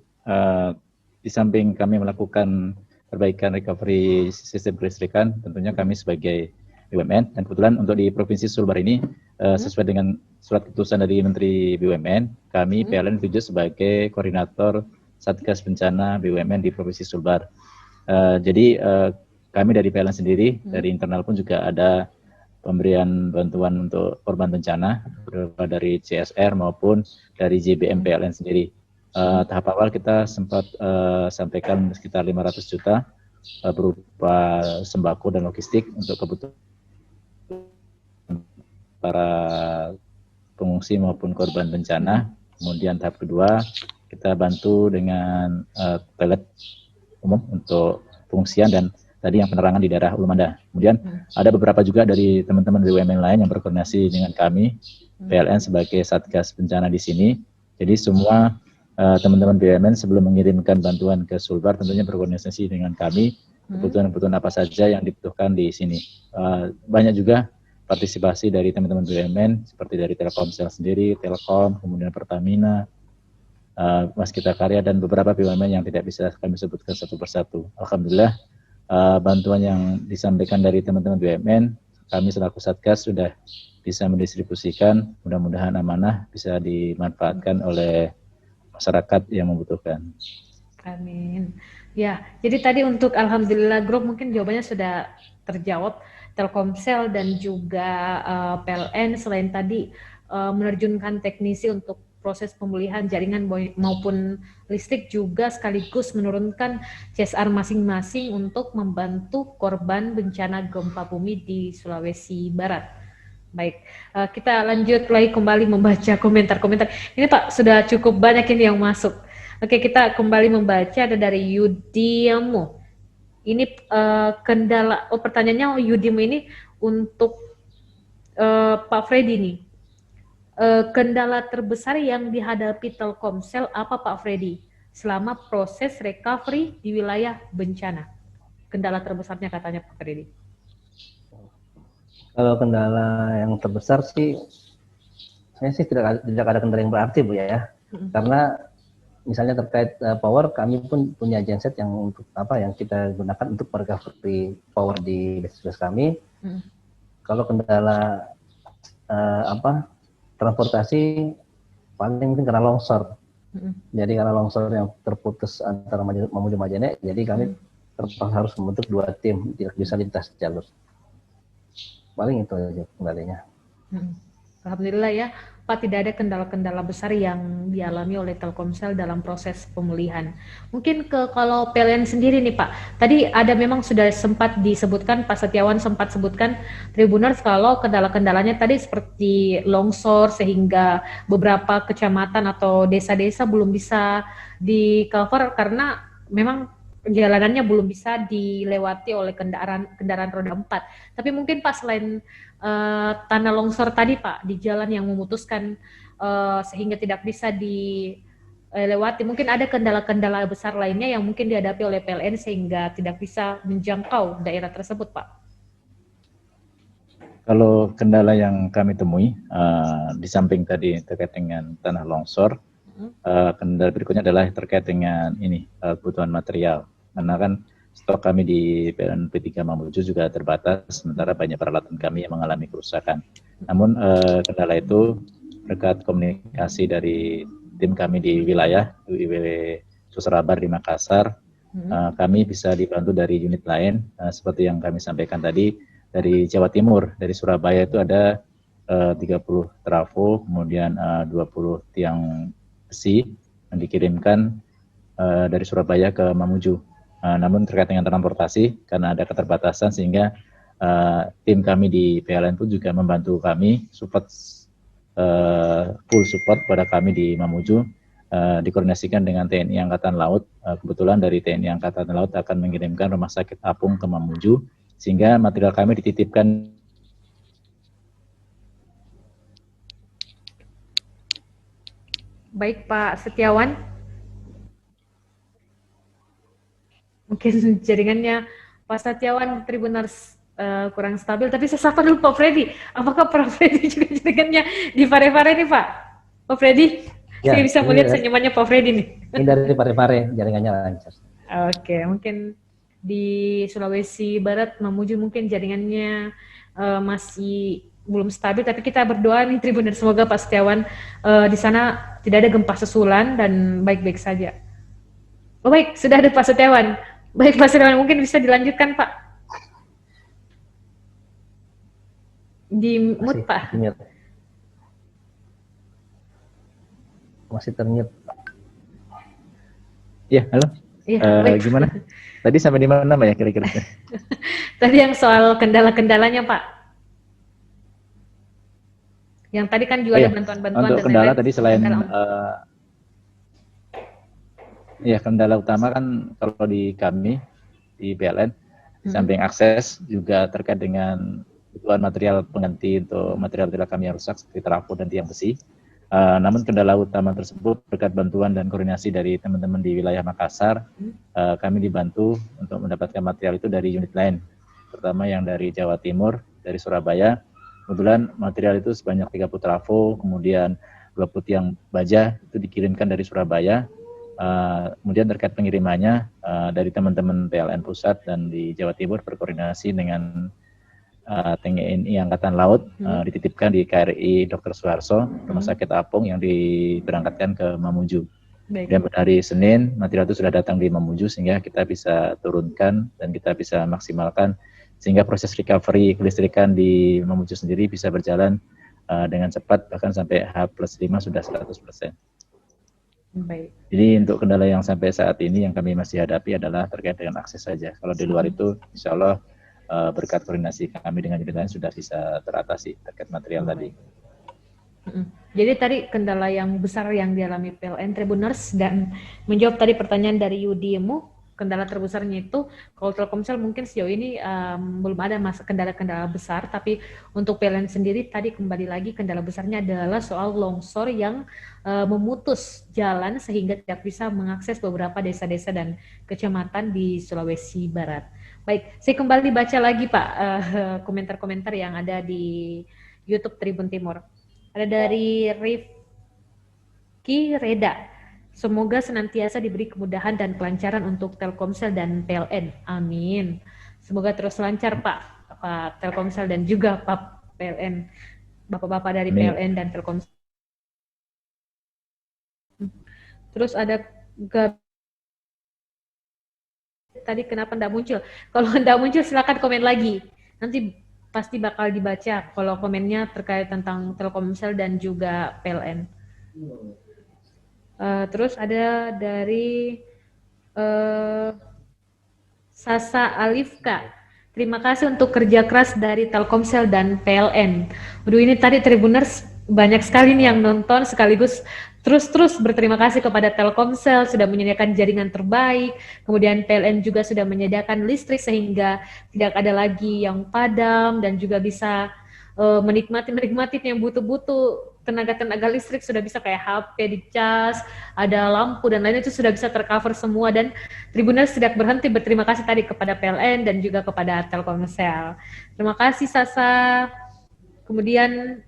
Di samping kami melakukan perbaikan recovery sistem kelistrikan, tentunya kami sebagai BUMN, dan kebetulan untuk di Provinsi Sulbar ini sesuai dengan surat keputusan dari Menteri BUMN, kami PLN ditunjuk sebagai koordinator Satgas Bencana BUMN di Provinsi Sulbar. Jadi kami dari PLN sendiri, dari internal pun juga ada pemberian bantuan untuk korban bencana dari CSR maupun dari JBM PLN sendiri. Tahap awal kita sempat sampaikan sekitar 500 juta berupa sembako dan logistik untuk kebutuhan para pengungsi maupun korban bencana. Kemudian tahap kedua kita bantu dengan toilet umum untuk pengungsian dan tadi yang penerangan di daerah Ulumanda. Kemudian ada beberapa juga dari teman-teman BUMN lain yang berkoordinasi dengan kami PLN sebagai Satgas Bencana di sini. Jadi semua teman-teman BUMN sebelum mengirimkan bantuan ke Sulbar tentunya berkoordinasi dengan kami kebutuhan-kebutuhan apa saja yang dibutuhkan di sini. Banyak juga partisipasi dari teman-teman BUMN seperti dari Telkomsel sendiri, Telkom, kemudian Pertamina, Waskita Karya, dan beberapa BUMN yang tidak bisa kami sebutkan satu persatu. Alhamdulillah bantuan yang disampaikan dari teman-teman BUMN, kami selaku Satgas sudah bisa mendistribusikan, mudah-mudahan amanah bisa dimanfaatkan oleh masyarakat yang membutuhkan. Amin. Ya, jadi tadi untuk Alhamdulillah Group mungkin jawabannya sudah terjawab. Telkomsel dan juga PLN selain tadi menerjunkan teknisi untuk proses pemulihan jaringan maupun listrik, juga sekaligus menurunkan CSR masing-masing untuk membantu korban bencana gempa bumi di Sulawesi Barat. Baik, kita lanjut lagi kembali membaca komentar-komentar. Ini Pak, sudah cukup banyak ini yang masuk. Oke, kita kembali membaca, ada dari Yudimu. Ini kendala, pertanyaannya Yudimu ini untuk Pak Freddy nih. Kendala terbesar yang dihadapi Telkomsel apa Pak Freddy selama proses recovery di wilayah bencana? Kendala terbesarnya katanya Pak Freddy. Kalau kendala yang terbesar sih, saya sih tidak ada kendala yang berarti Bu ya, karena misalnya terkait power, kami pun punya genset yang untuk yang kita gunakan untuk recovery power di base kami. Kalau kendala transportasi paling mungkin karena longsor. Jadi karena longsor yang terputus antara Mamuju Majene, jadi kami terpaksa harus membentuk 2 tim, tidak bisa lintas jalur. Paling itu aja kendalanya. Alhamdulillah ya, Pak, tidak ada kendala-kendala besar yang dialami oleh Telkomsel dalam proses pemulihan. Mungkin kalau PLN sendiri nih Pak, tadi ada memang sudah sempat disebutkan, Pak Setiawan sempat sebutkan Tribuners kalau kendala-kendalanya tadi seperti longsor sehingga beberapa kecamatan atau desa-desa belum bisa di-cover karena memang jalanannya belum bisa dilewati oleh kendaraan roda 4. Tapi mungkin Pak, selain tanah longsor tadi Pak, di jalan yang memutuskan sehingga tidak bisa dilewati, mungkin ada kendala-kendala besar lainnya yang mungkin dihadapi oleh PLN sehingga tidak bisa menjangkau daerah tersebut Pak. Kalau kendala yang kami temui, di samping tadi terkait dengan tanah longsor, kendala berikutnya adalah terkait dengan kebutuhan material. Karena kan stok kami di PLN P3 Mamuju juga terbatas, sementara banyak peralatan kami yang mengalami kerusakan. Namun kendala itu berkat komunikasi dari tim kami di wilayah UIW Susrabar di Makassar, kami bisa dibantu dari unit lain, seperti yang kami sampaikan tadi, dari Jawa Timur, dari Surabaya itu ada 30 trafo, kemudian 20 tiang besi yang dikirimkan dari Surabaya ke Mamuju. Namun terkait dengan transportasi, karena ada keterbatasan sehingga tim kami di PLN pun juga membantu kami, full support pada kami di Mamuju, dikoordinasikan dengan TNI Angkatan Laut. Kebetulan dari TNI Angkatan Laut akan mengirimkan rumah sakit apung ke Mamuju, sehingga material kami dititipkan. Baik Pak Setiawan. Mungkin jaringannya Pak Setiawan Tribuners kurang stabil, tapi saya sapa dulu Pak Freddy. Apakah Pak Freddy juga jaringannya di Parepare nih Pak? Pak Freddy, ya, saya bisa melihat senyumannya Pak Freddy nih. Ini dari Parepare, jaringannya lancar. Oke, mungkin di Sulawesi Barat Mamuju mungkin jaringannya masih belum stabil, tapi kita berdoa nih Tribuners, semoga Pak Setiawan di sana tidak ada gempa susulan dan baik-baik saja. Oh baik, sudah ada Pak Setiawan. Baik Pak Setiawan, mungkin bisa dilanjutkan Pak. Di mute Pak. Masih termute. Ya, halo. Ya, gimana? Tadi sampai di mana Mbak ya kira-kira? Tadi yang soal kendala-kendalanya Pak. Yang tadi kan juga ada bantuan-bantuan. Untuk kendala tadi selain kendala utama kan kalau di kami di PLN, samping akses juga terkait dengan kebutuhan material pengganti untuk material-material kami yang rusak seperti trafo dan tiang besi. Namun kendala utama tersebut berkat bantuan dan koordinasi dari teman-teman di wilayah Makassar, kami dibantu untuk mendapatkan material itu dari unit lain, terutama yang dari Jawa Timur, dari Surabaya. Kebetulan material itu sebanyak 30 trafo, kemudian 20 tiang baja itu dikirimkan dari Surabaya. Kemudian terkait pengirimannya dari teman-teman PLN Pusat dan di Jawa Timur berkoordinasi dengan TNI Angkatan Laut, dititipkan di KRI Dr. Suharto, Rumah Sakit Apung yang diberangkatkan ke Mamuju. Dan hari Senin material itu sudah datang di Mamuju sehingga kita bisa turunkan dan kita bisa maksimalkan sehingga proses recovery kelistrikan di Mamuju sendiri bisa berjalan dengan cepat, bahkan sampai H+5 sudah 100%. Baik. Jadi untuk kendala yang sampai saat ini yang kami masih hadapi adalah terkait dengan akses saja. Kalau di luar itu insya Allah berkat koordinasi kami dengan unit lain sudah bisa teratasi terkait material tadi. Jadi tadi kendala yang besar yang dialami PLN Tribuners, dan menjawab tadi pertanyaan dari Yudiemu, kendala terbesarnya itu kalau Telkomsel mungkin sejauh ini belum ada kendala-kendala besar, tapi untuk PLN sendiri tadi kembali lagi kendala besarnya adalah soal longsor yang memutus jalan sehingga tidak bisa mengakses beberapa desa-desa dan kecamatan di Sulawesi Barat. Baik, saya kembali baca lagi Pak komentar-komentar yang ada di YouTube Tribun Timur. Ada dari Rifki Reda. Semoga senantiasa diberi kemudahan dan kelancaran untuk Telkomsel dan PLN. Amin. Semoga terus lancar Pak Telkomsel dan juga Pak PLN. Bapak-bapak dari PLN dan Telkomsel. Terus ada tadi kenapa enggak muncul? Kalau enggak muncul silakan komen lagi. Nanti pasti bakal dibaca kalau komennya terkait tentang Telkomsel dan juga PLN. Terus ada dari Sasa Alifka. Terima kasih untuk kerja keras dari Telkomsel dan PLN. Waduh, ini tadi Tribuners banyak sekali nih yang nonton sekaligus terus berterima kasih kepada Telkomsel sudah menyediakan jaringan terbaik, kemudian PLN juga sudah menyediakan listrik sehingga tidak ada lagi yang padam dan juga bisa menikmati yang butuh-butuh tenaga listrik sudah bisa kayak HP dicas, ada lampu dan lainnya itu sudah bisa tercover semua, dan Tribuners tidak berhenti berterima kasih tadi kepada PLN dan juga kepada Telkomsel. Terima kasih Sasa. Kemudian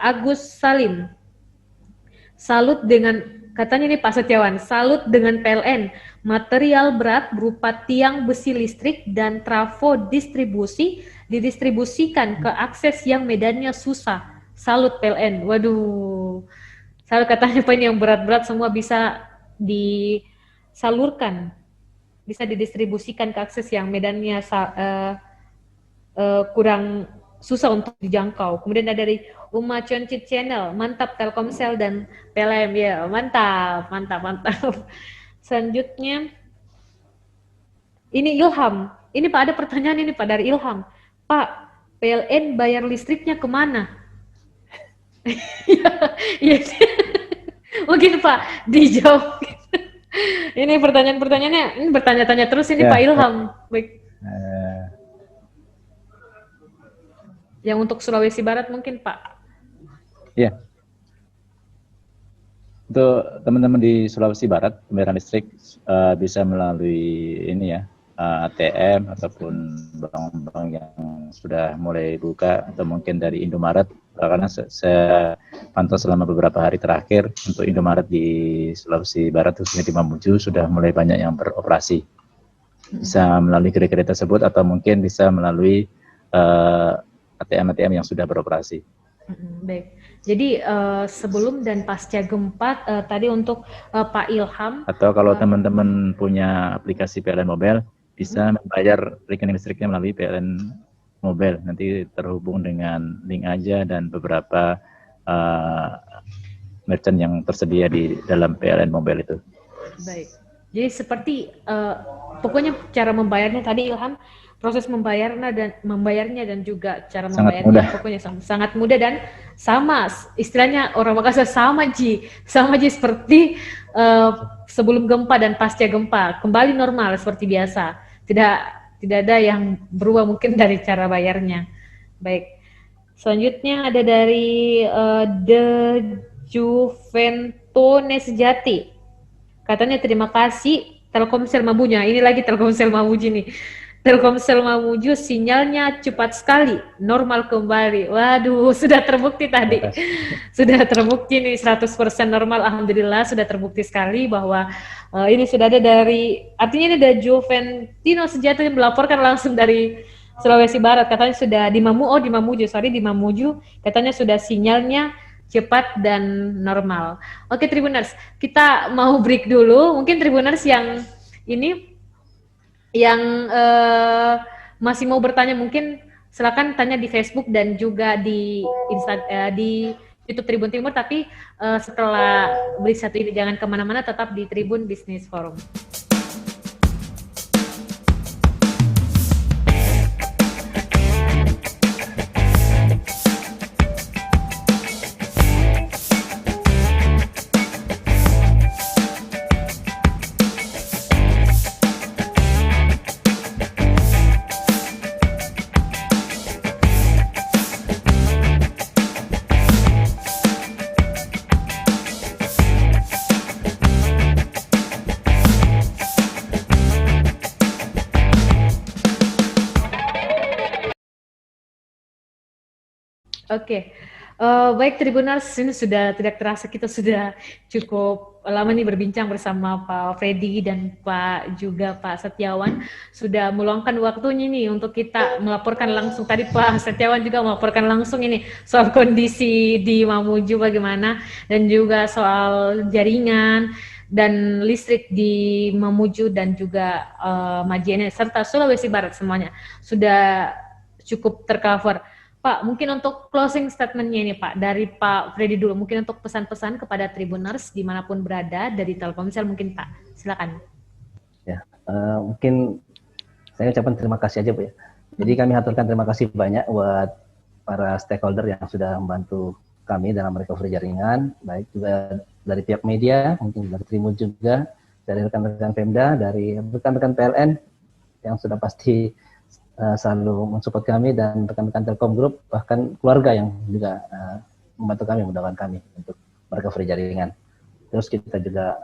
Agus Salim. Salut dengan, katanya nih Pak Setiawan, salut dengan PLN, material berat berupa tiang besi listrik dan trafo distribusi didistribusikan ke akses yang medannya susah. Salut PLN. Waduh, salut, katanya poin yang berat-berat semua bisa disalurkan, bisa didistribusikan ke akses yang medannya kurang susah untuk dijangkau. Kemudian ada dari Uma Concit Channel, mantap Telkomsel dan PLN, ya mantap. Selanjutnya ini Ilham, ini Pak ada pertanyaan ini Pak dari Ilham, Pak PLN bayar listriknya kemana? Ya, mungkin Pak dijawab. Ini pertanyaan-pertanyaannya, ini bertanya-tanya terus ini ya, Pak Ilham. Baik. Yang untuk Sulawesi Barat mungkin Pak. Ya. Untuk teman-teman di Sulawesi Barat, pembayaran listrik bisa melalui ini ya, ATM ataupun bank-bank yang sudah mulai buka, atau mungkin dari Indomaret, karena saya pantau selama beberapa hari terakhir untuk Indomaret di Sulawesi Barat, khususnya di Mamuju, sudah mulai banyak yang beroperasi. Bisa melalui gerai-gerai tersebut atau mungkin bisa melalui ATM yang sudah beroperasi. Baik. Jadi sebelum dan pasca gempa tadi untuk Pak Ilham. Atau kalau teman-teman punya aplikasi PLN Mobile, bisa membayar rekening listriknya melalui PLN Mobile. Nanti terhubung dengan link aja dan beberapa merchant yang tersedia di dalam PLN Mobile itu. Baik. Jadi seperti pokoknya cara membayarnya tadi Ilham, proses membayarnya dan juga cara membayarnya pokoknya sangat mudah dan sama, istilahnya orang Makassar sama Ji seperti sebelum gempa dan pasca gempa, kembali normal seperti biasa, tidak ada yang berubah mungkin dari cara bayarnya. Baik, selanjutnya ada dari The Juventone Sejati, katanya terima kasih Telkomsel Mamuju. Ini lagi Telkomsel Mamuju nih. Telkomsel Mamuju sinyalnya cepat sekali, normal kembali. Waduh, sudah terbukti tadi. Sudah terbukti nih 100% normal, alhamdulillah sudah terbukti sekali bahwa ini sudah ada dari, artinya ini ada Juventino Sejati yang melaporkan langsung dari Sulawesi Barat, katanya sudah di Mamuju, katanya sudah sinyalnya cepat dan normal. Oke Tribuners, kita mau break dulu. Mungkin Tribuners yang ini yang masih mau bertanya mungkin silakan tanya di Facebook dan juga di di YouTube Tribun Timur, tapi setelah break satu ini jangan kemana-mana, tetap di Tribun Business Forum. Oke. Baik Tribuners, ini sudah tidak terasa kita sudah cukup lama nih berbincang bersama Pak Freddy dan Pak Setiawan, sudah meluangkan waktunya nih untuk kita melaporkan langsung. Tadi Pak Setiawan juga melaporkan langsung ini soal kondisi di Mamuju bagaimana, dan juga soal jaringan dan listrik di Mamuju dan juga Majene serta Sulawesi Barat, semuanya sudah cukup tercover. Pak, mungkin untuk closing statement-nya ini Pak, dari Pak Freddy dulu, mungkin untuk pesan-pesan kepada Tribuners dimanapun berada dari Telkomsel mungkin Pak, silakan. Ya, mungkin saya ucapkan terima kasih aja Bu ya. Jadi kami haturkan terima kasih banyak buat para stakeholder yang sudah membantu kami dalam recovery jaringan, baik juga dari pihak media, mungkin dari Tribun juga, dari rekan-rekan Pemda, dari rekan-rekan PLN yang sudah pasti selalu mensupport kami, dan rekan-rekan Telkom Group, bahkan keluarga yang juga membantu kami, mendoakan kami untuk recovery jaringan. Terus kita juga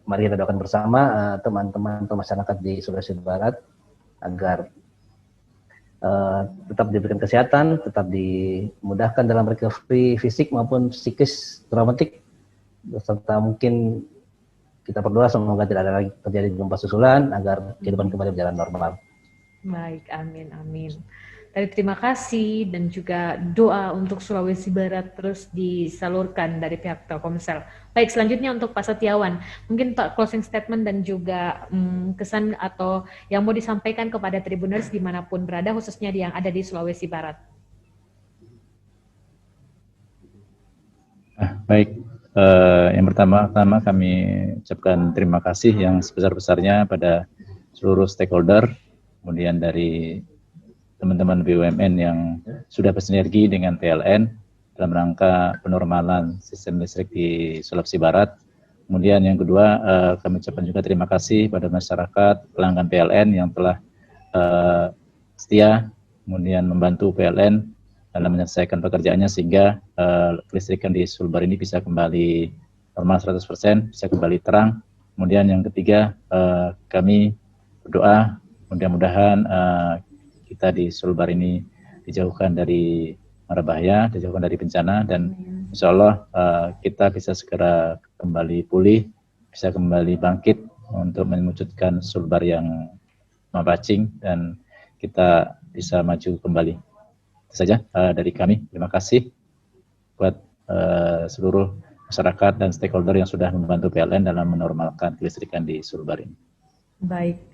mari kita doakan bersama teman-teman masyarakat di Sulawesi Barat agar tetap diberikan kesehatan, tetap dimudahkan dalam recovery fisik maupun psikis traumatik, serta mungkin kita berdoa semoga tidak ada lagi terjadi gempa susulan agar kehidupan kembali berjalan normal. Baik, amin, amin. Tadi terima kasih dan juga doa untuk Sulawesi Barat terus disalurkan dari pihak Telkomsel. Baik, selanjutnya untuk Pak Setiawan, mungkin Pak closing statement dan juga kesan atau yang mau disampaikan kepada Tribuners dimanapun berada, khususnya yang ada di Sulawesi Barat. Baik, yang pertama kami ucapkan terima kasih yang sebesar-besarnya pada seluruh stakeholder, kemudian dari teman-teman BUMN yang sudah bersinergi dengan PLN dalam rangka penormalan sistem listrik di Sulawesi Barat. Kemudian yang kedua, kami ucapkan juga terima kasih pada masyarakat pelanggan PLN yang telah setia, kemudian membantu PLN dalam menyelesaikan pekerjaannya sehingga kelistrikan di Sulbar ini bisa kembali normal 100%, bisa kembali terang. Kemudian yang ketiga, kami berdoa mudah-mudahan kita di Sulbar ini dijauhkan dari mara bahaya, dijauhkan dari bencana, dan insya Allah kita bisa segera kembali pulih, bisa kembali bangkit untuk mewujudkan Sulbar yang mapacing dan kita bisa maju kembali. Itu saja dari kami. Terima kasih buat seluruh masyarakat dan stakeholder yang sudah membantu PLN dalam menormalkan kelistrikan di Sulbar ini. Baik.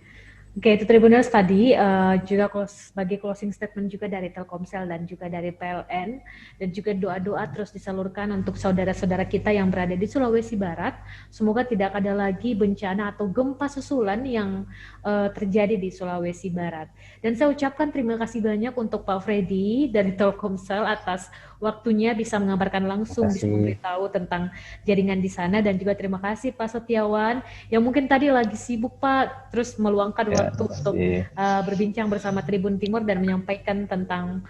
Oke, itu Tribuners tadi juga sebagai closing statement juga dari Telkomsel dan juga dari PLN, dan juga doa-doa terus disalurkan untuk saudara-saudara kita yang berada di Sulawesi Barat. Semoga tidak ada lagi bencana atau gempa susulan yang terjadi di Sulawesi Barat. Dan saya ucapkan terima kasih banyak untuk Pak Freddy dari Telkomsel atas waktunya bisa mengabarkan langsung, bisa memberitahu tentang jaringan di sana, dan juga terima kasih Pak Setiawan yang mungkin tadi lagi sibuk Pak, terus meluangkan waktu untuk berbincang bersama Tribun Timur dan menyampaikan tentang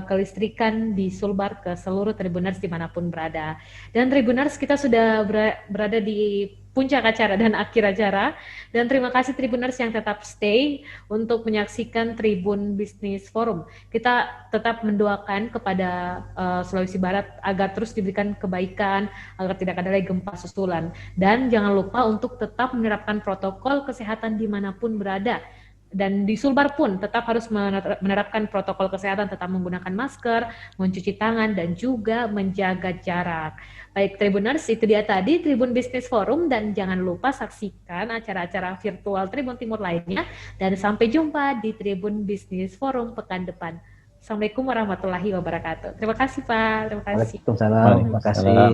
kelistrikan di Sulbar ke seluruh Tribuners dimanapun berada. Dan Tribuners, kita sudah berada di puncak acara dan akhir acara, dan terima kasih Tribuners yang tetap stay untuk menyaksikan Tribun Bisnis Forum. Kita tetap mendoakan kepada Sulawesi Barat agar terus diberikan kebaikan, agar tidak ada lagi gempa susulan, dan jangan lupa untuk tetap menerapkan protokol kesehatan dimanapun berada. Dan di Sulbar pun tetap harus menerapkan protokol kesehatan, tetap menggunakan masker, mencuci tangan, dan juga menjaga jarak. Baik Tribuners, itu dia tadi Tribun Bisnis Forum, dan jangan lupa saksikan acara-acara virtual Tribun Timur lainnya, dan sampai jumpa di Tribun Bisnis Forum pekan depan. Assalamualaikum warahmatullahi wabarakatuh. Terima kasih Pak. Terima kasih. Waalaikumsalam. Terima kasih.